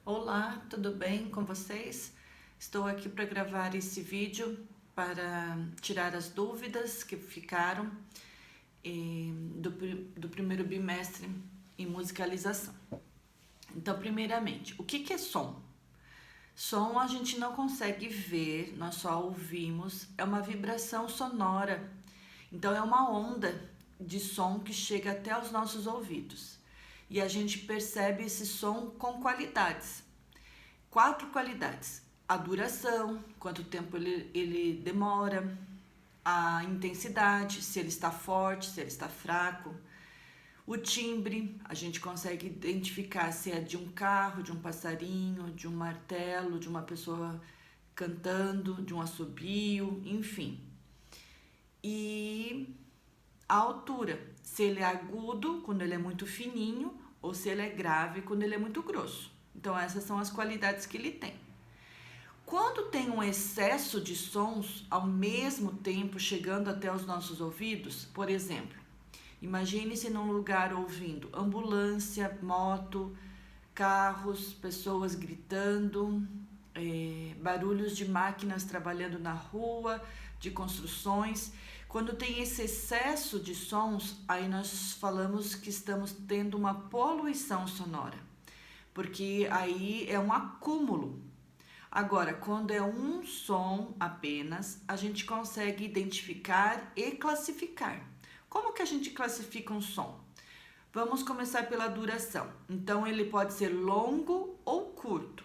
Olá, tudo bem com vocês? Estou aqui para gravar esse vídeo para tirar as dúvidas que ficaram do primeiro bimestre em musicalização. Então, primeiramente, o que é som? Som a gente não consegue ver, nós só ouvimos, é uma vibração sonora. Então, é uma onda de som que chega até os nossos ouvidos. E a gente percebe esse som com qualidades. 4 qualidades: a duração, quanto tempo ele demora, a intensidade, se ele está forte, se ele está fraco, o timbre, a gente consegue identificar se é de um carro, de um passarinho, de um martelo, de uma pessoa cantando, de um assobio, enfim. E a altura, se ele é agudo, quando ele é muito fininho, ou se ele é grave, quando ele é muito grosso. Então, essas são as qualidades que ele tem. Quando tem um excesso de sons ao mesmo tempo chegando até os nossos ouvidos, por exemplo, imagine-se num lugar ouvindo ambulância, moto, carros, pessoas gritando, barulhos de máquinas trabalhando na rua, de construções. Quando tem esse excesso de sons, aí nós falamos que estamos tendo uma poluição sonora, porque aí é um acúmulo. Agora, quando é um som apenas, a gente consegue identificar e classificar. Como que a gente classifica um som? Vamos começar pela duração. Então, ele pode ser longo ou curto.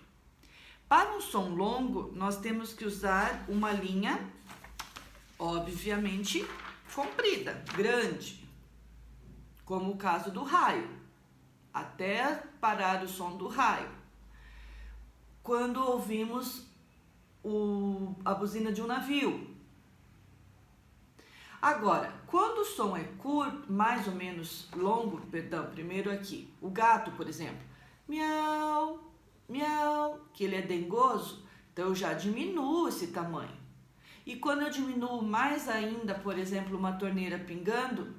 Para um som longo, nós temos que usar uma linha, obviamente, comprida, grande, como o caso do raio, até parar o som do raio. Quando ouvimos a buzina de um navio. Agora, quando o som é curto, mais ou menos longo, primeiro aqui, o gato, por exemplo, miau, miau, que ele é dengoso, então eu já diminuo esse tamanho. E quando eu diminuo mais ainda, por exemplo, uma torneira pingando,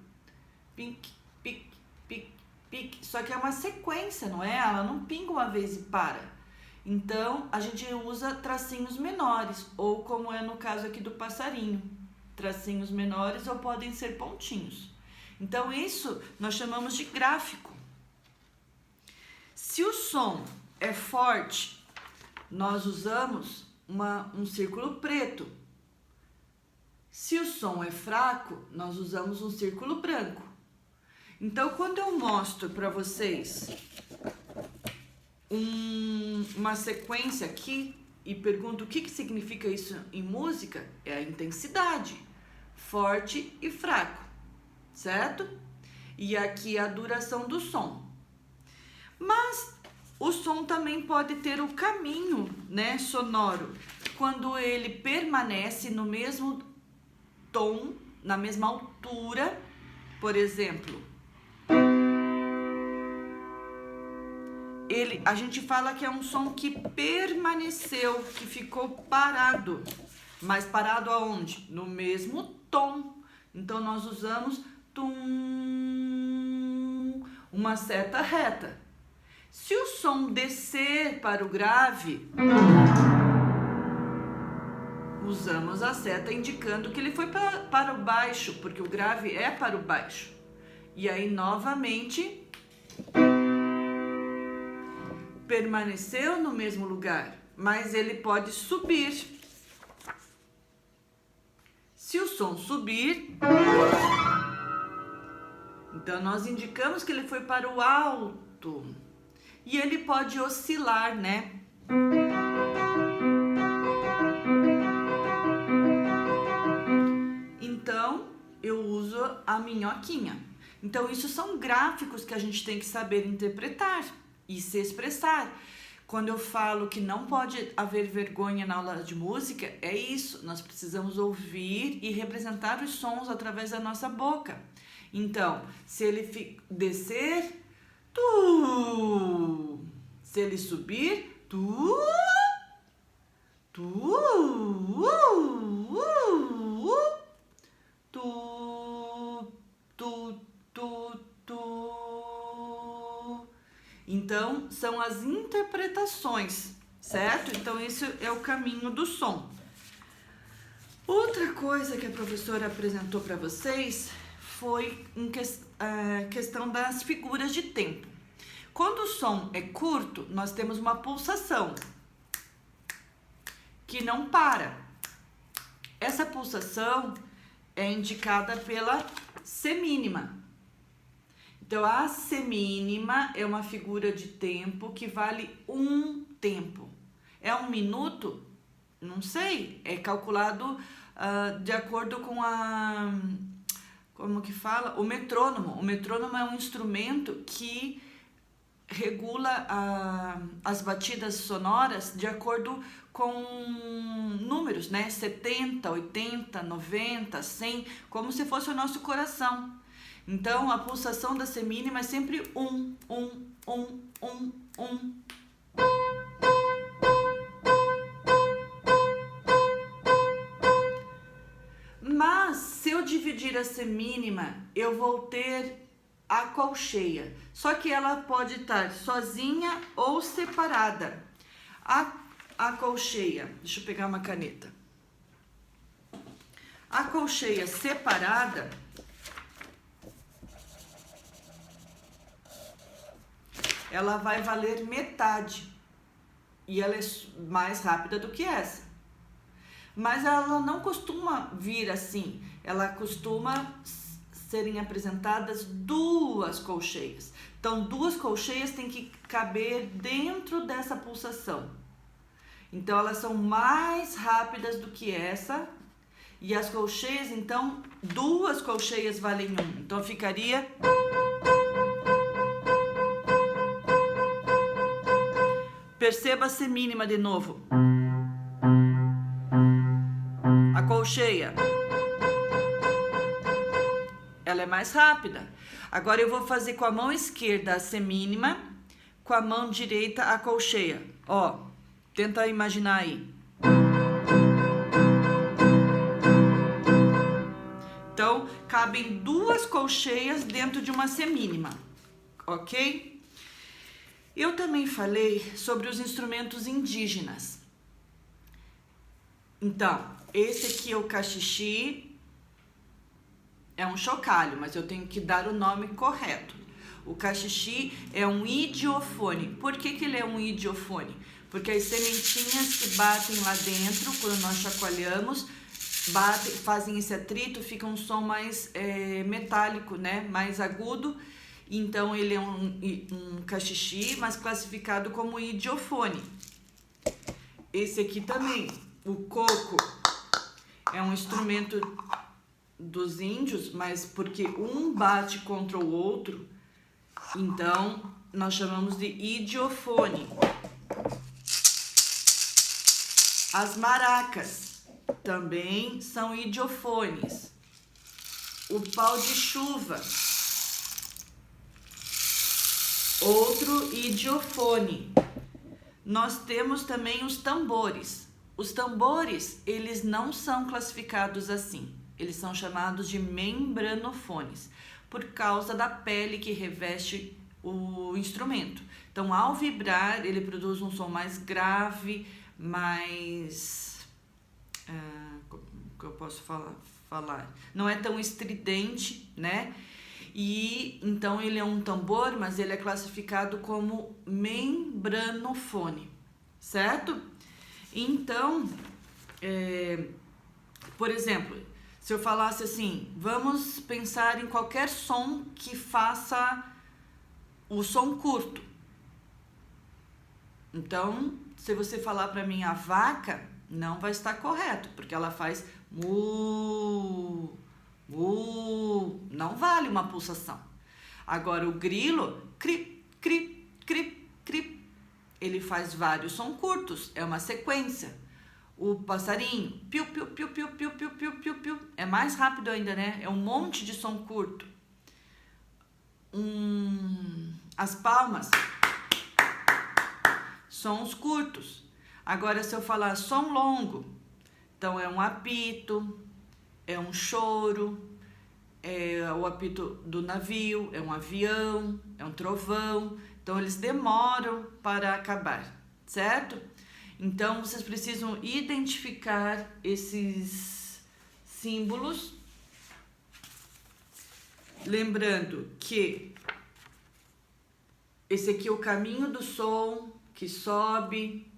pique, pique, pique, pique, só que é uma sequência, não é? Ela não pinga uma vez e para. Então, a gente usa tracinhos menores, ou como é no caso aqui do passarinho, tracinhos menores ou podem ser pontinhos. Então, isso nós chamamos de gráfico. Se o som é forte, nós usamos um círculo preto. Se o som é fraco, nós usamos um círculo branco. Então, quando eu mostro para vocês uma sequência aqui e pergunto o que significa isso em música, é a intensidade, forte e fraco, certo? E aqui a duração do som. Mas o som também pode ter o caminho, né, sonoro, quando ele permanece no mesmo tom, na mesma altura, por exemplo. A gente fala que é um som que permaneceu, que ficou parado. Mas parado aonde? No mesmo tom. Então, nós usamos tum, uma seta reta. Se o som descer para o grave, usamos a seta indicando que ele foi para o baixo, porque o grave é para o baixo. E aí, novamente, permaneceu no mesmo lugar, mas ele pode subir. Se o som subir, então nós indicamos que ele foi para o alto. E ele pode oscilar, né? Então, eu uso a minhoquinha. Então, isso são gráficos que a gente tem que saber interpretar e se expressar. Quando eu falo que não pode haver vergonha na aula de música, é isso. Nós precisamos ouvir e representar os sons através da nossa boca. Então, se ele descer, tu. Se ele subir, tu. Tu. Tu. Tu. Tu. Tu. Então, são as interpretações, certo? Então, esse é o caminho do som. Outra coisa que a professora apresentou para vocês foi a questão das figuras de tempo. Quando o som é curto, nós temos uma pulsação que não para. Essa pulsação é indicada pela semínima. Então, a semínima é uma figura de tempo que vale um tempo. É um minuto? Não sei. É calculado de acordo com como que fala? O metrônomo. O metrônomo é um instrumento que regula as batidas sonoras de acordo com números, né? 70, 80, 90, 100, como se fosse o nosso coração. Então, a pulsação da semínima é sempre um. Mas, se eu dividir a semínima, eu vou ter a colcheia. Só que ela pode estar sozinha ou separada. A colcheia, deixa eu pegar uma caneta. A colcheia separada, ela vai valer metade. E ela é mais rápida do que essa. Mas ela não costuma vir assim. Ela costuma serem apresentadas duas colcheias. Então, duas colcheias têm que caber dentro dessa pulsação. Então, elas são mais rápidas do que essa. E as colcheias, então, duas colcheias valem um. Então, ficaria... Perceba a semínima de novo. A colcheia. Ela é mais rápida. Agora eu vou fazer com a mão esquerda a semínima, com a mão direita a colcheia. Ó, tenta imaginar aí. Então, cabem duas colcheias dentro de uma semínima, ok? Eu também falei sobre os instrumentos indígenas. Então, esse aqui é o cachixi. É um chocalho, mas eu tenho que dar o nome correto. O cachixi é um idiofone. Por que ele é um idiofone? Porque as sementinhas que batem lá dentro, quando nós chacoalhamos, fazem esse atrito, fica um som mais metálico, né? Mais agudo. Então, ele é um cachixi, mas classificado como idiofone. Esse aqui também, o coco, é um instrumento dos índios, mas porque um bate contra o outro, então nós chamamos de idiofone. As maracas também são idiofones. O pau de chuva, outro idiofone. Nós temos também os tambores. Os tambores, eles não são classificados assim. Eles são chamados de membranofones, por causa da pele que reveste o instrumento. Então, ao vibrar, ele produz um som mais grave, mais... como que eu posso falar? Não é tão estridente, né? E, então, ele é um tambor, mas ele é classificado como membranofone, certo? Então, por exemplo... Se eu falasse assim, vamos pensar em qualquer som que faça o som curto. Então, se você falar para mim a vaca, não vai estar correto, porque ela faz mu, mu, não vale uma pulsação. Agora, o grilo, cri, cri, cri, cri, ele faz vários sons curtos, é uma sequência. O passarinho, piu, piu, piu, piu, piu, piu, piu, piu, piu, é mais rápido ainda, né? É um monte de som curto. As palmas, sons curtos. Agora, se eu falar som longo, então é um apito, é um choro, é o apito do navio, é um avião, é um trovão. Então, eles demoram para acabar, certo? Então, vocês precisam identificar esses símbolos. Lembrando que esse aqui é o caminho do som que sobe.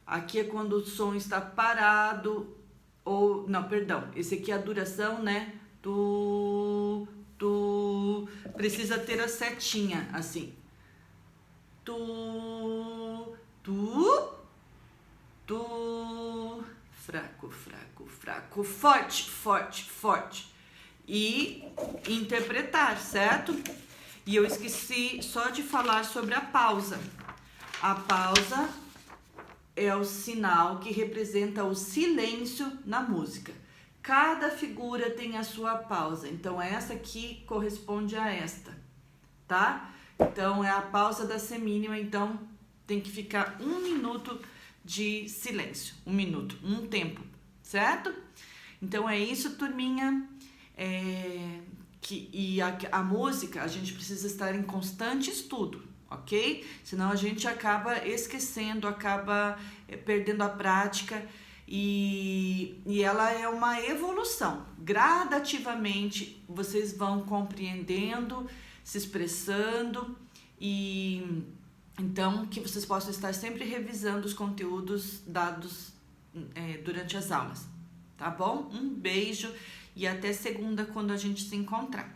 Aqui é quando o som está parado. Ou, não, perdão. Esse aqui é a duração, né? Precisa ter a setinha, assim. Fraco, fraco, fraco, forte, forte, forte. E interpretar, certo? E eu esqueci só de falar sobre a pausa. A pausa é o sinal que representa o silêncio na música. Cada figura tem a sua pausa. Então, essa aqui corresponde a esta, tá? Então, é a pausa da semínima. Então, tem que ficar 1 minuto de silêncio. 1 minuto, um tempo, certo? Então, é isso, turminha. A música, a gente precisa estar em constante estudo, ok? Senão a gente acaba esquecendo, acaba perdendo a prática e ela é uma evolução. Gradativamente vocês vão compreendendo, se expressando e então que vocês possam estar sempre revisando os conteúdos dados durante as aulas, tá bom? Um beijo e até segunda quando a gente se encontrar.